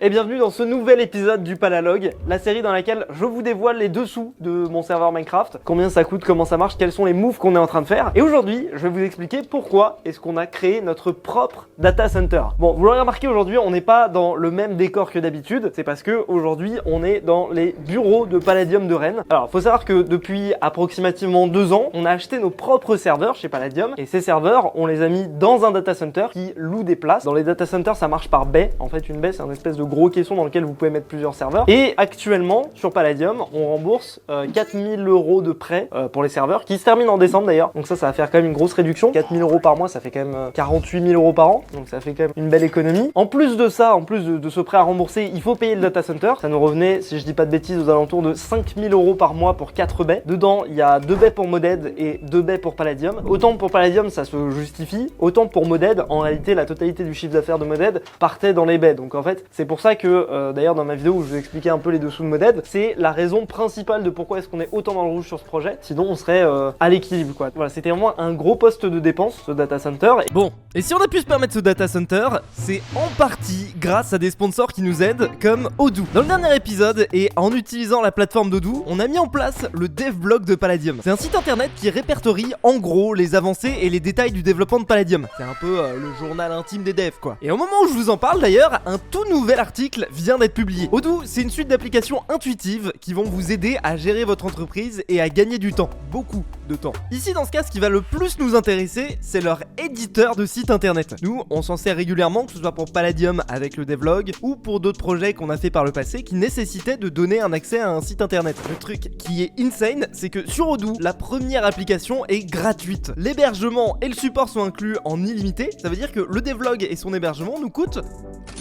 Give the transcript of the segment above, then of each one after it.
et bienvenue dans ce nouvel épisode du Palalogue, la série dans laquelle je vous dévoile les dessous de mon serveur Minecraft, combien ça coûte, comment ça marche, quels sont les moves qu'on est en train de faire. Et aujourd'hui, je vais vous expliquer pourquoi est-ce qu'on a créé notre propre data center. Bon, vous l'aurez remarqué, aujourd'hui, on n'est pas dans le même décor que d'habitude, c'est parce que aujourd'hui, on est dans les bureaux de Palladium de Rennes. Alors, faut savoir que depuis approximativement 2 ans, on a acheté nos propres serveurs chez Palladium, et ces serveurs, on les a mis dans un data center qui loue des places. Dans les data centers, ça marche par baie. En fait, une baie, c'est un espèce de gros caisson dans lequel vous pouvez mettre plusieurs serveurs. Et actuellement, sur Palladium, on rembourse 4000 € de prêt pour les serveurs, qui se terminent en décembre d'ailleurs. Donc ça va faire quand même une grosse réduction. 4000 € par mois, ça fait quand même 48 000 € par an. Donc ça fait quand même une belle économie. En plus de ça, en plus de ce prêt à rembourser, il faut payer le data center. Ça nous revenait, si je dis pas de bêtises, aux alentours de 5000 € par mois pour 4 baies. Dedans, il y a 2 baies pour Moded et 2 baies pour Palladium. Autant pour Palladium, ça se justifie. Autant pour Moded, en réalité, la totalité du chiffre d'affaires de Moded partait dans les baies. Donc en fait, c'est pour ça que d'ailleurs dans ma vidéo où je vous expliquais un peu les dessous de Moded, c'est la raison principale de pourquoi est-ce qu'on est autant dans le rouge sur ce projet. Sinon, on serait à l'équilibre quoi. Voilà, c'était vraiment un gros poste de dépense ce data center. Bon, et si on a pu se permettre ce data center, c'est en partie grâce à des sponsors qui nous aident comme Odoo. Dans le dernier épisode et en utilisant la plateforme d'Odoo, on a mis en place le DevBlog de Palladium. C'est un site internet qui répertorie en gros les avancées et les détails du développement de Palladium. C'est un peu le journal intime des devs quoi. Et au moment où je vous en parle d'ailleurs, un tout nouvel article vient d'être publié. Odoo, c'est une suite d'applications intuitives qui vont vous aider à gérer votre entreprise et à gagner du temps. Beaucoup de temps. Ici dans ce cas, ce qui va le plus nous intéresser, c'est leur éditeur de site internet. Nous, on s'en sert régulièrement, que ce soit pour Palladium avec le devlog ou pour d'autres projets qu'on a fait par le passé qui nécessitaient de donner un accès à un site internet. Le truc qui est insane, c'est que sur Odoo, la première application est gratuite. L'hébergement et le support sont inclus en illimité. Ça veut dire que le devlog et son hébergement nous coûtent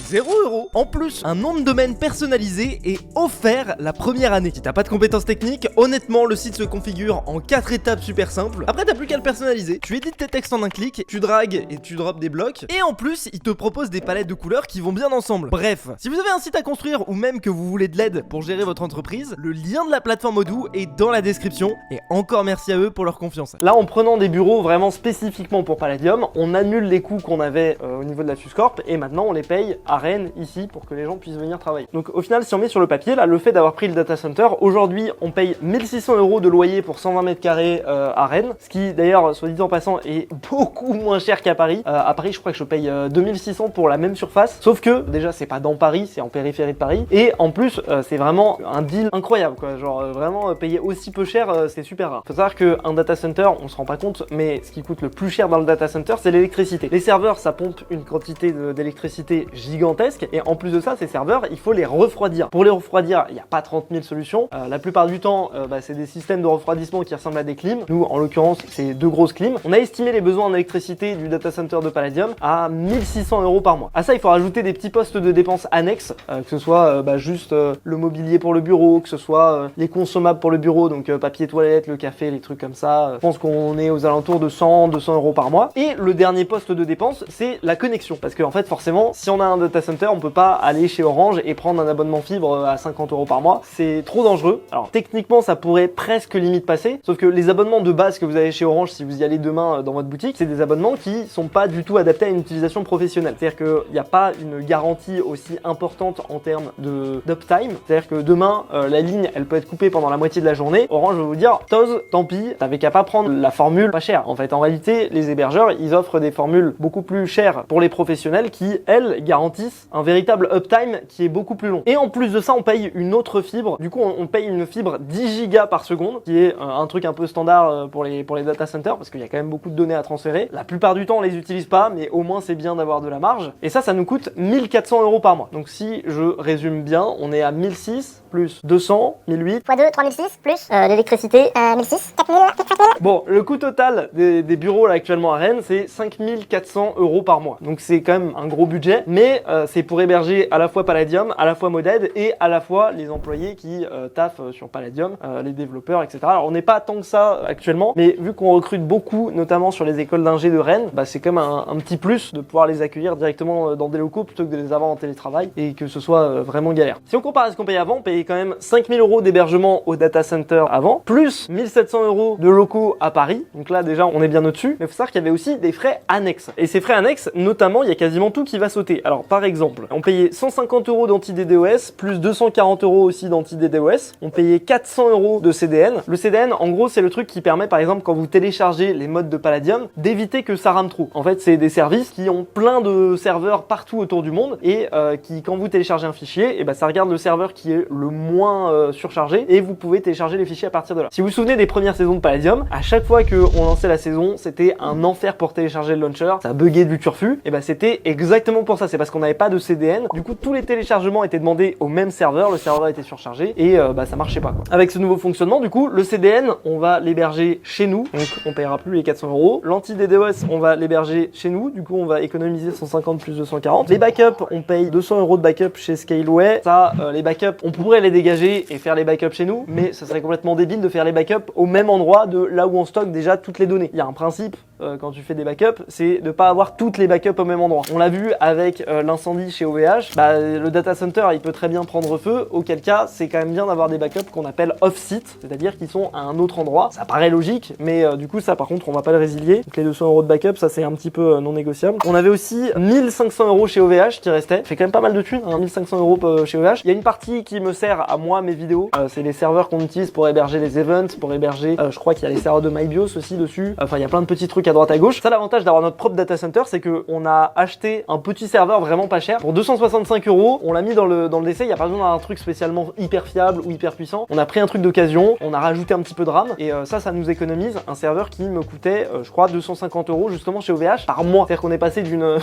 0 €. En plus, un nom de domaine personnalisé est offert la première année. Si t'as pas de compétences techniques, honnêtement, le site se configure en 4 étapes super simples. Après, t'as plus qu'à le personnaliser. Tu édites tes textes en un clic, tu dragues et tu drops des blocs. Et en plus, il te propose des palettes de couleurs qui vont bien ensemble. Bref, si vous avez un site à construire ou même que vous voulez de l'aide pour gérer votre entreprise, le lien de la plateforme Odoo est dans la description. Et encore merci à eux pour leur confiance. Là, en prenant des bureaux vraiment spécifiquement pour Palladium, on annule les coûts qu'on avait au niveau de la Suscorp et maintenant on les paye à Rennes ici pour que les gens puissent venir travailler. Donc au final, si on met sur le papier, là, le fait d'avoir pris le data center, aujourd'hui on paye 1600 € de loyer pour 120 mètres carrés à Rennes, ce qui d'ailleurs, soit dit en passant, est beaucoup moins cher qu'à Paris. À Paris, je crois que je paye 2600 pour la même surface, sauf que déjà c'est pas dans Paris, c'est en périphérie de Paris, et en plus c'est vraiment un deal incroyable quoi. Genre vraiment payer aussi peu cher, c'est super rare. Faut savoir qu'un data center, on se rend pas compte, mais ce qui coûte le plus cher dans le data center, c'est l'électricité. Les serveurs, ça pompe une quantité d'électricité gigantesque, et en plus de ça, ces serveurs, il faut les refroidir. Pour les refroidir, il n'y a pas 30 000 solutions. La plupart du temps, c'est des systèmes de refroidissement qui ressemblent à des clims. Nous, en l'occurrence, c'est 2 grosses clims. On a estimé les besoins en électricité du data center de Palladium à 1600 € par mois. À ça, il faut rajouter des petits postes de dépenses annexes, que ce soit juste le mobilier pour le bureau, que ce soit les consommables pour le bureau, donc papier toilette, le café, les trucs comme ça. Je pense qu'on est aux alentours de 100-200 € par mois. Et le dernier poste de dépense, c'est la connexion. Parce que en fait, forcément, si on a un data center, on peut pas aller chez Orange et prendre un abonnement fibre à 50 € par mois. C'est trop dangereux. Alors techniquement, ça pourrait presque limite passer. Sauf que les abonnements de base que vous avez chez Orange, si vous y allez demain dans votre boutique, c'est des abonnements qui sont pas du tout adaptés à une utilisation professionnelle. C'est-à-dire qu'il n'y a pas une garantie aussi importante en termes d'uptime. C'est-à-dire que demain, la ligne, elle peut être coupée pendant la moitié de la journée. Orange va vous dire, Toz, tant pis, t'avais qu'à pas prendre la formule pas chère. En fait, en réalité, les hébergeurs, ils offrent des formules beaucoup plus chères pour les professionnels qui, elles, garantissent un véritable uptime qui est beaucoup plus long. Et en plus de ça, on paye une autre fibre. Du coup, on paye une fibre 10 gigas par seconde, qui est un truc un peu standard pour les data centers, parce qu'il y a quand même beaucoup de données à transférer. La plupart du temps, on les utilise pas, mais au moins, c'est bien d'avoir de la marge. Et ça nous coûte 1400 € par mois. Donc si je résume bien, on est à 1600 plus 200, 1008. x 2, 3006, plus l'électricité, 1006, 4000, 4000. Bon, le coût total des bureaux là actuellement à Rennes, c'est 5400 € par mois. Donc c'est quand même un gros budget, mais c'est pour héberger à la fois Palladium, à la fois Moded et à la fois les employés qui taffent sur Palladium, les développeurs, etc. Alors on n'est pas tant que ça actuellement, mais vu qu'on recrute beaucoup, notamment sur les écoles d'ingé de Rennes, c'est quand même un petit plus de pouvoir les accueillir directement dans des locaux plutôt que de les avoir en télétravail et que ce soit vraiment galère. Si on compare à ce qu'on payait avant, on payait quand même 5000 € d'hébergement au data center avant, plus 1700 € de locaux à Paris. Donc là déjà on est bien au-dessus, mais il faut savoir qu'il y avait aussi des frais annexes. Et ces frais annexes, notamment, il y a quasiment tout qui va sauter. Alors par Par exemple, on payait 150 € d'anti-DDoS, plus 240 € aussi d'anti-DDoS. On payait 400 € de CDN. Le CDN, en gros, c'est le truc qui permet, par exemple, quand vous téléchargez les mods de Palladium, d'éviter que ça rame trop. En fait, c'est des services qui ont plein de serveurs partout autour du monde et qui, quand vous téléchargez un fichier, et ben ça regarde le serveur qui est le moins surchargé et vous pouvez télécharger les fichiers à partir de là. Si vous vous souvenez des premières saisons de Palladium, à chaque fois qu'on lançait la saison, c'était un enfer pour télécharger le launcher, ça buguait du turfu, et ben c'était exactement pour ça, c'est parce qu'on n'avait pas de CDN. Du coup, tous les téléchargements étaient demandés au même serveur, le serveur était surchargé et ça marchait pas quoi. Avec ce nouveau fonctionnement, du coup, le CDN, on va l'héberger chez nous, donc on paiera plus les 400 €. L'anti-DDoS, on va l'héberger chez nous, du coup, on va économiser 150 plus 240. Les backups, on paye 200 € de backup chez Scaleway. Ça, les backups, on pourrait les dégager et faire les backups chez nous, mais ça serait complètement débile de faire les backups au même endroit de là où on stocke déjà toutes les données. Il y a un principe quand tu fais des backups, c'est de pas avoir toutes les backups au même endroit. On l'a vu avec l'incendie chez OVH, le data center il peut très bien prendre feu, auquel cas c'est quand même bien d'avoir des backups qu'on appelle off-site, c'est-à-dire qu'ils sont à un autre endroit. Ça paraît logique, mais du coup ça par contre on va pas le résilier. Donc les 200 € de backup, ça c'est un petit peu non négociable. On avait aussi 1500 € chez OVH qui restait, fait quand même pas mal de thunes, 1500 € chez OVH. Il y a une partie qui me sert à moi, mes vidéos, c'est les serveurs qu'on utilise pour héberger les events, pour héberger, je crois qu'il y a les serveurs de MyBios aussi dessus, enfin il y a plein de petits trucs à droite à gauche. Ça, l'avantage d'avoir notre propre data center, c'est que on a acheté un petit serveur vraiment pas cher pour 265 €. On l'a mis dans le DC. Il y a pas besoin d'un truc spécialement hyper fiable ou hyper puissant. On a pris un truc d'occasion, on a rajouté un petit peu de RAM et ça nous économise un serveur qui me coûtait, je crois, 250 € justement chez OVH par mois. C'est-à-dire qu'on est passé d'une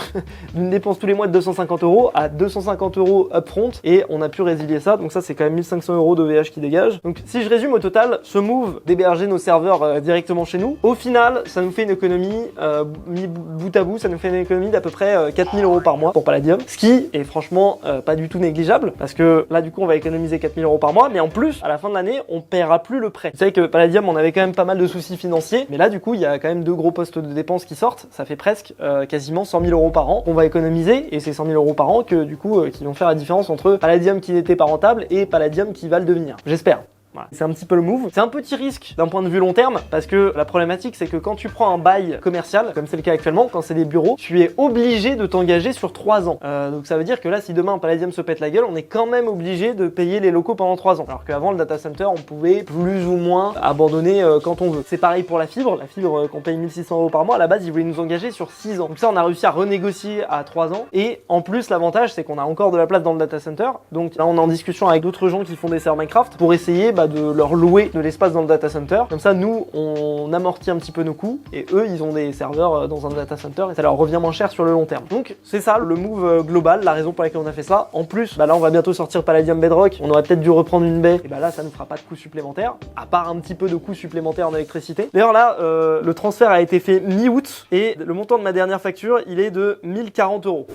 dépense tous les mois de 250 € à 250 € upfront et on a pu résilier ça. Donc ça, c'est quand même 1500 € d'OVH qui dégage. Donc si je résume au total, ce move d'héberger nos serveurs directement chez nous, au final, ça nous fait une économie mis bout à bout, ça nous fait une économie d'à peu près 4000 € par mois pour Palladium, ce qui est franchement pas du tout négligeable parce que là du coup on va économiser 4000 € par mois, mais en plus à la fin de l'année on paiera plus le prêt. Vous savez que Palladium on avait quand même pas mal de soucis financiers, mais là du coup il y a quand même deux gros postes de dépenses qui sortent, ça fait presque quasiment 100 000 € par an qu'on va économiser et c'est 100 000 € par an que du coup qui vont faire la différence entre Palladium qui n'était pas rentable et Palladium qui va le devenir. J'espère. Voilà. C'est un petit peu le move. C'est un petit risque d'un point de vue long terme parce que la problématique c'est que quand tu prends un bail commercial, comme c'est le cas actuellement, quand c'est des bureaux, tu es obligé de t'engager sur 3 ans. Donc ça veut dire que là si demain Palladium se pète la gueule, on est quand même obligé de payer les locaux pendant 3 ans. Alors qu'avant le data center on pouvait plus ou moins abandonner quand on veut. C'est pareil pour la fibre qu'on paye 1600 € par mois, à la base ils voulaient nous engager sur 6 ans. Donc ça on a réussi à renégocier à 3 ans et en plus l'avantage c'est qu'on a encore de la place dans le data center. Donc là on est en discussion avec d'autres gens qui font des serveurs Minecraft pour essayer de leur louer de l'espace dans le data center. Comme ça, nous, on amortit un petit peu nos coûts et eux, ils ont des serveurs dans un data center et ça leur revient moins cher sur le long terme. Donc, c'est ça le move global, la raison pour laquelle on a fait ça. En plus, là, on va bientôt sortir Palladium Bedrock. On aurait peut-être dû reprendre une baie. Et là, ça ne fera pas de coûts supplémentaires, à part un petit peu de coûts supplémentaires en électricité. D'ailleurs, là, le transfert a été fait mi-août et le montant de ma dernière facture, il est de 1040 €.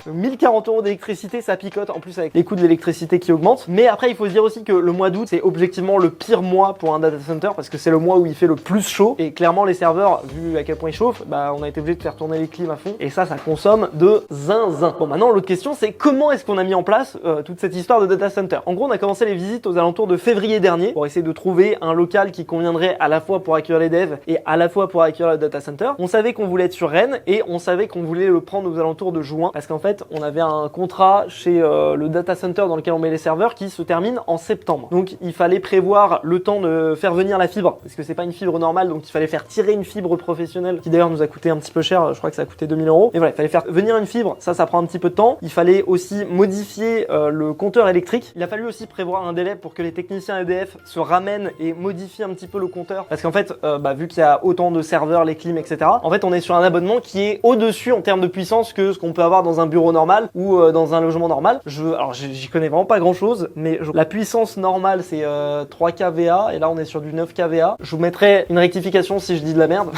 1040 € d'électricité, ça picote en plus avec les coûts de l'électricité qui augmentent. Mais après, il faut se dire aussi que le mois d'août, c'est objectivement le pire mois pour un data center parce que c'est le mois où il fait le plus chaud. Et clairement, les serveurs, vu à quel point ils chauffent, on a été obligé de faire tourner les clims à fond. Et ça consomme de zinzin. Bon, maintenant, l'autre question, c'est comment est-ce qu'on a mis en place toute cette histoire de data center. En gros, on a commencé les visites aux alentours de février dernier pour essayer de trouver un local qui conviendrait à la fois pour accueillir les devs et à la fois pour accueillir le data center. On savait qu'on voulait être sur Rennes et on savait qu'on voulait le prendre aux alentours de juin parce qu'en fait, on avait un contrat chez le data center dans lequel on met les serveurs qui se termine en septembre. Donc, il fallait prévoir le temps de faire venir la fibre parce que c'est pas une fibre normale, donc il fallait faire tirer une fibre professionnelle qui d'ailleurs nous a coûté un petit peu cher, je crois que ça a coûté 2000 €. Et voilà, il fallait faire venir une fibre, ça prend un petit peu de temps. Il fallait aussi modifier le compteur électrique. Il a fallu aussi prévoir un délai pour que les techniciens EDF se ramènent et modifient un petit peu le compteur parce qu'en fait, vu qu'il y a autant de serveurs, les clims, etc. En fait, on est sur un abonnement qui est au-dessus en termes de puissance que ce qu'on peut avoir dans un bureau normal ou dans un logement normal. Alors j'y connais vraiment pas grand chose, mais la puissance normale c'est 3 kVA et là on est sur du 9 kVA. Je vous mettrai une rectification si je dis de la merde.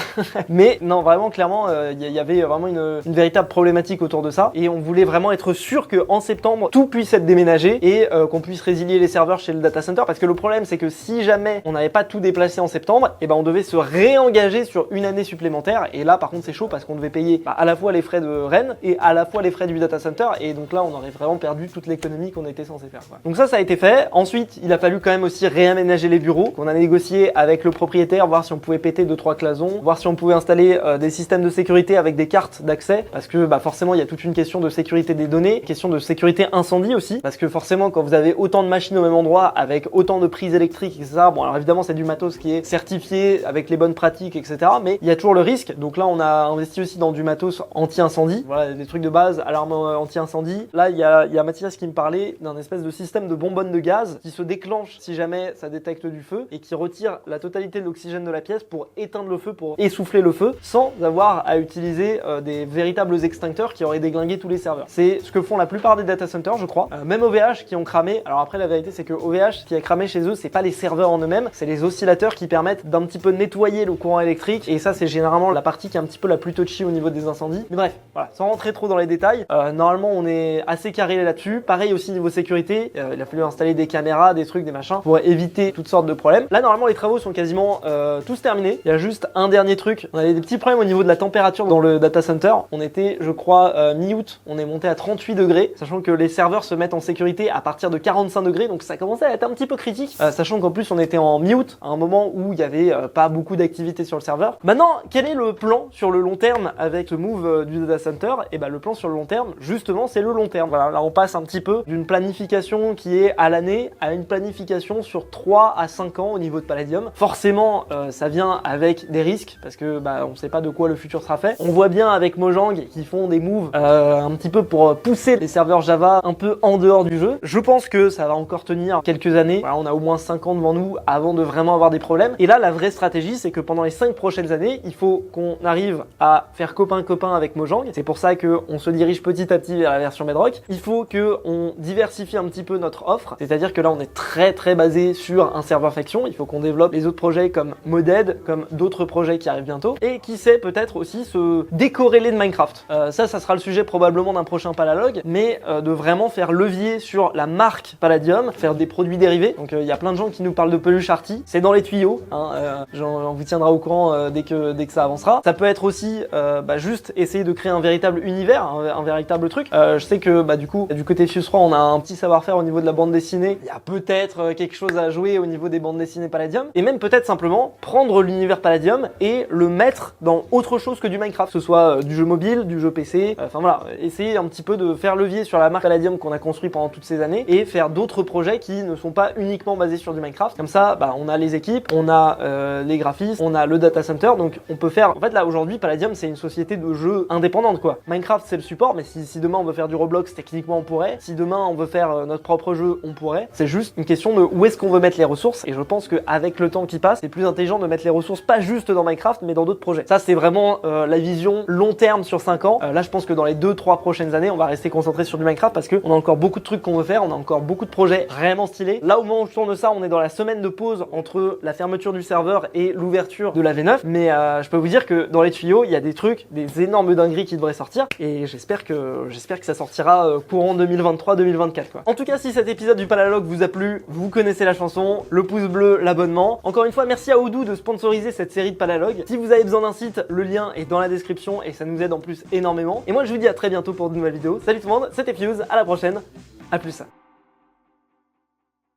Mais non, vraiment clairement il y avait vraiment une véritable problématique autour de ça et on voulait vraiment être sûr qu'en septembre tout puisse être déménagé et qu'on puisse résilier les serveurs chez le data center parce que le problème c'est que si jamais on n'avait pas tout déplacé en septembre, et on devait se réengager sur une année supplémentaire et là par contre c'est chaud parce qu'on devait payer à la fois les frais de Rennes et à la fois fois les frais du data center, et donc là on aurait vraiment perdu toute l'économie qu'on était censé faire, quoi. Donc ça a été fait. Ensuite, il a fallu quand même aussi réaménager les bureaux. On a négocié avec le propriétaire, voir si on pouvait péter 2-3 cloisons, voir si on pouvait installer des systèmes de sécurité avec des cartes d'accès, parce que forcément il y a toute une question de sécurité des données, question de sécurité incendie aussi, parce que forcément quand vous avez autant de machines au même endroit, avec autant de prises électriques, etc. Bon, alors évidemment c'est du matos qui est certifié avec les bonnes pratiques, etc. Mais il y a toujours le risque. Donc là on a investi aussi dans du matos anti-incendie. Voilà, des trucs de base, alarme anti-incendie. Là il y a Mathias qui me parlait d'un espèce de système de bonbonne de gaz qui se déclenche si jamais ça détecte du feu et qui retire la totalité de l'oxygène de la pièce pour éteindre le feu, pour essouffler le feu, sans avoir à utiliser des véritables extincteurs qui auraient déglingué tous les serveurs. C'est ce que font la plupart des data centers, je crois. Même OVH qui ont cramé. Alors après la vérité c'est que OVH, ce qui a cramé chez eux, c'est pas les serveurs en eux-mêmes, c'est les oscillateurs qui permettent d'un petit peu nettoyer le courant électrique, et ça c'est généralement la partie qui est un petit peu la plus touchy au niveau des incendies. Mais bref, voilà, sans rentrer trop dans les détails, normalement on est assez carré là-dessus. Pareil aussi niveau sécurité, il a fallu installer des caméras, des trucs, des machins pour éviter toutes sortes de problèmes. Là normalement les travaux sont quasiment tous terminés. Il y a juste un dernier truc. On avait des petits problèmes au niveau de la température dans le data center. On était, je crois, mi-août, on est monté à 38 degrés, sachant que les serveurs se mettent en sécurité à partir de 45 degrés, donc ça commençait à être un petit peu critique, sachant qu'en plus on était en mi-août, à un moment où il y avait pas beaucoup d'activité sur le serveur. Maintenant, quel est le plan sur le long terme avec ce move du data center? Et le plan sur le long terme, justement, c'est le long terme. Voilà, là on passe un petit peu d'une planification qui est à l'année à une planification sur 3 à 5 ans au niveau de Palladium. Forcément, ça vient avec des risques, parce que on sait pas de quoi le futur sera fait. On voit bien avec Mojang qui font des moves un petit peu pour pousser les serveurs Java un peu en dehors du jeu. Je pense que ça va encore tenir quelques années. Voilà, on a au moins 5 ans devant nous avant de vraiment avoir des problèmes. Et là, la vraie stratégie, c'est que pendant les 5 prochaines années, il faut qu'on arrive à faire copain-copain avec Mojang. C'est pour ça qu'on se dirige petit à petit vers la version Bedrock. Il faut qu'on diversifie un petit peu notre offre. C'est-à-dire que là, on est très basé sur un serveur faction. Il faut qu'on développe les autres projets comme Moded, comme d'autres projets qui arrivent bientôt. Et qui sait peut-être aussi se décorréler de Minecraft. Ça sera le sujet probablement d'un prochain Palalog, mais de vraiment faire levier sur la marque Palladium, faire des produits dérivés. Donc il y a plein de gens qui nous parlent de peluche arty, c'est dans les tuyaux, hein, on vous tiendra au courant dès que ça avancera. Ça peut être aussi juste essayer de créer un véritable univers, un véritable truc. Je sais que du coup, du côté Fuse 3, on a un petit savoir-faire au niveau de la bande dessinée. Il y a peut-être quelque chose à jouer au niveau des bandes dessinées Palladium, et même peut-être simplement prendre l'univers Palladium et le mettre dans autre chose que du Minecraft, que ce soit du jeu mobile, du jeu PC, voilà, essayer un petit peu de faire levier sur la marque Palladium qu'on a construit pendant toutes ces années et faire d'autres projets qui ne sont pas uniquement basés sur du Minecraft. Comme ça, on a les équipes, on a les graphistes, on a le data center, donc on peut faire... En fait là aujourd'hui, Palladium c'est une société de jeux indépendante quoi. Minecraft c'est le support, mais si demain on veut faire du Roblox, techniquement on pourrait. Si demain on veut faire notre propre jeu, on pourrait. C'est juste une question de où est-ce qu'on veut mettre les ressources, et je pense qu'avec le temps qui passe, c'est plus intelligent de mettre les ressources pas juste dans Minecraft, mais dans d'autres projets. Ça c'est vraiment la vision long terme sur 5 ans. Là je pense que dans les 2-3 prochaines années, on va rester concentré sur du Minecraft parce qu'on a encore beaucoup de trucs qu'on veut faire, on a encore beaucoup de projets vraiment stylés. Là au moment où je tourne ça, on est dans la semaine de pause entre la fermeture du serveur et l'ouverture de la V9, mais je peux vous dire que dans les tuyaux, il y a des trucs, des énormes dingueries qui devraient sortir, et j'espère que ça sortira courant 2023-2024 quoi. En tout cas, si cet épisode du Palalog vous a plu, vous connaissez la chanson, le pouce bleu, l'abonnement. Encore une fois, merci à Odoo de sponsoriser cette série de Palalog. Si vous avez besoin d'un site, le lien est dans la description et ça nous aide en plus énormément. Et moi je vous dis à très bientôt pour de nouvelles vidéos. Salut tout le monde, c'était Fuse, à la prochaine, à plus.